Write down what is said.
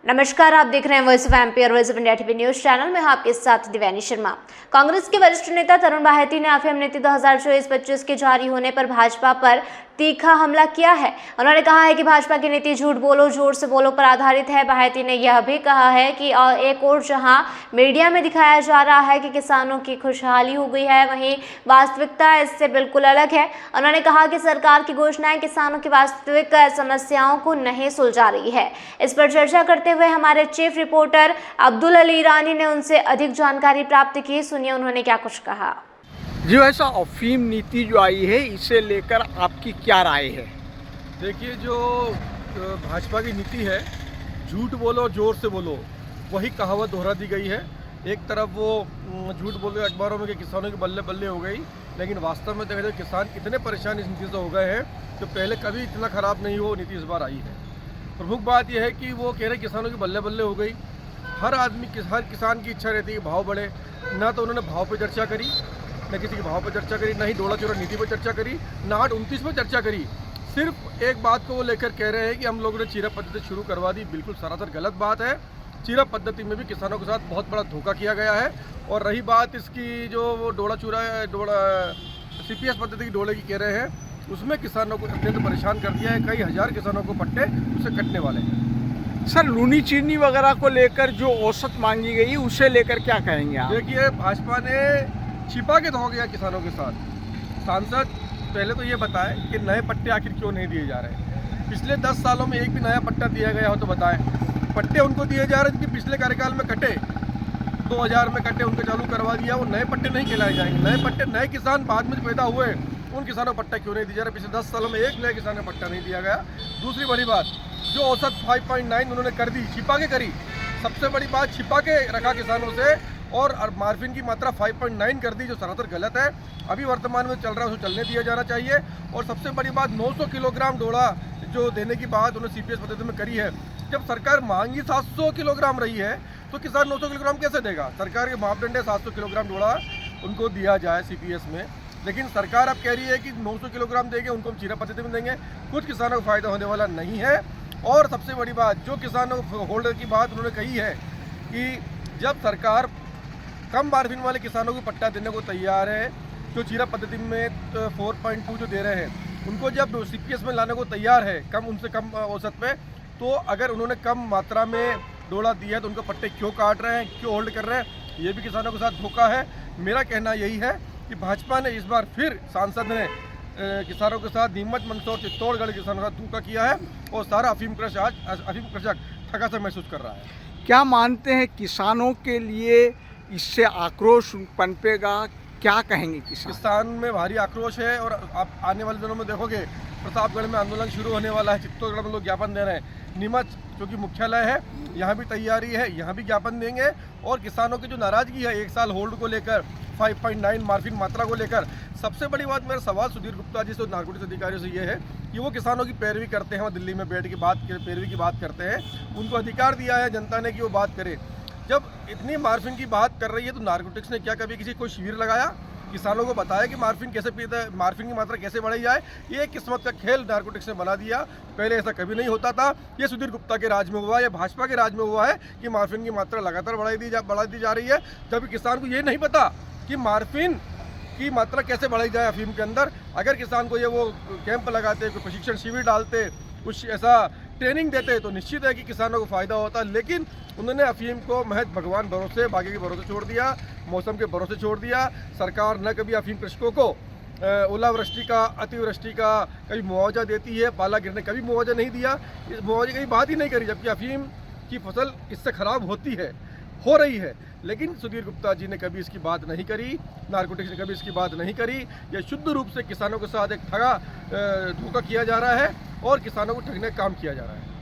नमस्कार, आप देख रहे हैं वॉइस ऑफ एमपी और voice of India TV news channel में। आपके साथ दिव्यानी शर्मा। कांग्रेस के वरिष्ठ नेता तरुण बाहेती ने अफीम नीति 2024-25 के जारी होने पर भाजपा पर तीखा हमला किया है। उन्होंने कहा है कि भाजपा की नीति झूठ बोलो जोर से बोलो पर आधारित है। बाहेती ने यह भी कहा है कि एक और जहां मीडिया में दिखाया जा रहा है कि किसानों की खुशहाली हो गई है, वहीं वास्तविकता इससे बिल्कुल अलग है। उन्होंने कहा कि सरकार की घोषणाएं किसानों की वास्तविक समस्याओं को नहीं सुलझा रही है। इस पर चर्चा करते हुए हमारे चीफ रिपोर्टर अब्दुल अली ईरानी ने उनसे अधिक जानकारी प्राप्त की। सुनिए उन्होंने क्या कुछ कहा। जी, ऐसा अफीम नीति जो आई है, इसे लेकर आपकी क्या राय है? देखिए, जो भाजपा की नीति है, झूठ बोलो जोर से बोलो, वही कहावत दोहरा दी गई है। एक तरफ वो झूठ बोल रहे अखबारों में कि किसानों की बल्ले बल्ले हो गई, लेकिन वास्तव में देखा जाए किसान इतने परेशान इस नीति से हो गए हैं जो पहले कभी इतना ख़राब नहीं हो नीति इस बार आई है। प्रमुख बात यह है कि वो कह रहे किसानों की बल्ले बल्ले हो गई। हर किसान की इच्छा रहती है कि भाव बढ़े। ना तो उन्होंने भाव पर चर्चा करी, न किसी के भाव पर चर्चा करी, ना ही डोला चोरा नीति पर चर्चा करी, ना 829 पर चर्चा करी। सिर्फ एक बात को वो लेकर कह रहे हैं कि हम लोगों ने चीरा पद्धति शुरू करवा दी। बिल्कुल सरासर गलत बात है। चीरा पद्धति में भी किसानों के साथ बहुत बड़ा धोखा किया गया है। और रही बात इसकी जो वो डोला CPS पद्धति की डोले की कह रहे हैं, उसमें किसानों को अत्यंत परेशान कर दिया है। कई हजार किसानों को पट्टे उसे कटने वाले हैं। सर, लूनी चीनी वगैरह को लेकर जो औसत मांगी गई, उसे लेकर क्या कहेंगे आप? देखिए, भाजपा ने छिपा के धोखा किया किसानों के साथ। सांसद पहले तो ये बताए कि नए पट्टे आखिर क्यों नहीं दिए जा रहे। पिछले 10 सालों में एक भी नया पट्टा दिया गया हो तो बताएं। पट्टे उनको दिए जा रहे हैं कि पिछले कार्यकाल में कटे, 2000 में कटे, उनको चालू करवा दिया। वो नए पट्टे नहीं खिलाए जाएंगे। नए पट्टे नए किसान बाद में पैदा हुए, उन किसानों को पट्टा क्यों नहीं दिया जा रहा? पिछले 10 सालों में एक नए किसान को पट्टा नहीं दिया गया। दूसरी बड़ी बात, जो औसत 5.9 उन्होंने कर दी, छिपा के करी। सबसे बड़ी बात, छिपा के रखा किसानों से, और मार्फिन की मात्रा 5.9 कर दी, जो सरासर गलत है। अभी वर्तमान में चल रहा है, उसको चलने दिया जाना चाहिए। और सबसे बड़ी बात, 900 किलोग्राम डोला जो देने की बात उन्होंने CPS पद्धति में करी है। जब सरकार मांगी 700 किलोग्राम रही है तो किसान 900 किलोग्राम कैसे देगा? सरकार के मापदंड है 700 किलोग्राम डोला उनको दिया जाए CPS में, लेकिन सरकार अब कह रही है कि 900 किलोग्राम देंगे, उनको हम चीरा पद्धति में देंगे। कुछ किसानों को फायदा होने वाला नहीं है। और सबसे बड़ी बात, जो किसानों होल्डर की बात उन्होंने कही है कि जब सरकार कम मार्जिन वाले किसानों को पट्टा देने को तैयार है, जो चीरा पद्धति में 4.2 जो दे रहे हैं, उनको जब CPS में लाने को तैयार है, उनसे कम औसत पे, तो अगर उन्होंने कम मात्रा में डोला दिया है तो उनको पट्टे क्यों काट रहे हैं, क्यों होल्ड कर रहे हैं? ये भी किसानों के साथ धोखा है। मेरा कहना यही है कि भाजपा ने इस बार फिर, सांसद ने किसानों के साथ नीमच, मंदसौर, चित्तौड़गढ़ किसानों का धोखा किया है। और सारा अफीम कृषक ठगा सा महसूस कर रहा है। क्या मानते हैं किसानों के लिए इससे आक्रोश पनपेगा? क्या कहेंगे किसान में भारी आक्रोश है। और आप आने वाले दिनों में देखोगे, प्रतापगढ़ में आंदोलन शुरू होने वाला है, चित्तौड़गढ़ में लोग ज्ञापन दे रहे हैं, नीमच जो कि मुख्यालय है, यहाँ भी तैयारी है, यहाँ भी ज्ञापन देंगे। और किसानों की जो नाराजगी है 1 साल होल्ड को लेकर, 5.9 मार्फिन मात्रा को लेकर, सबसे बड़ी बात, मेरा सवाल सुधीर गुप्ता जी से, नारकोटिक्स अधिकारियों से ये है कि वो किसानों की पैरवी करते हैं, वो दिल्ली में बैठ के पैरवी की बात करते हैं। उनको अधिकार दिया है जनता ने कि वो बात करें। जब इतनी मार्फिन की बात कर रही है तो नारकोटिक्स ने क्या कभी किसी कोई शिविर लगाया, किसानों को बताया कि मार्फिन कैसे पीता है, मार्फिन की मात्रा कैसे बढ़ाई जाए? ये किस्मत का खेल नारकोटिक्स ने बना दिया। पहले ऐसा कभी नहीं होता था। ये सुधीर गुप्ता के राज में हुआ, या भाजपा के राज में हुआ है कि मार्फिन की मात्रा लगातार बढ़ा दी जा रही है, जबकि किसान को ये नहीं पता कि मार्फिन की मात्रा कैसे बढ़ाई जाए अफीम के अंदर। अगर किसान को ये वो कैंप लगाते, कोई प्रशिक्षण शिविर डालते, कुछ ऐसा ट्रेनिंग देते, तो निश्चित है कि किसानों को फायदा होता। लेकिन उन्होंने अफीम को महज भगवान भरोसे, बाकी के भरोसे छोड़ दिया, मौसम के भरोसे छोड़ दिया। सरकार न कभी अफीम कृषकों को ओलावृष्टि का, अतिवृष्टि का कभी मुआवजा देती है, पाला गिरने कभी मुआवजा नहीं दिया, इस मुआवजे की बात ही नहीं करी, जबकि अफीम की फसल इससे खराब होती है, हो रही है। लेकिन सुधीर गुप्ता जी ने कभी इसकी बात नहीं करी, नारकोटिक्स ने कभी इसकी बात नहीं करी। यह शुद्ध रूप से किसानों के साथ एक धोखा किया जा रहा है और किसानों को ठगने का काम किया जा रहा है।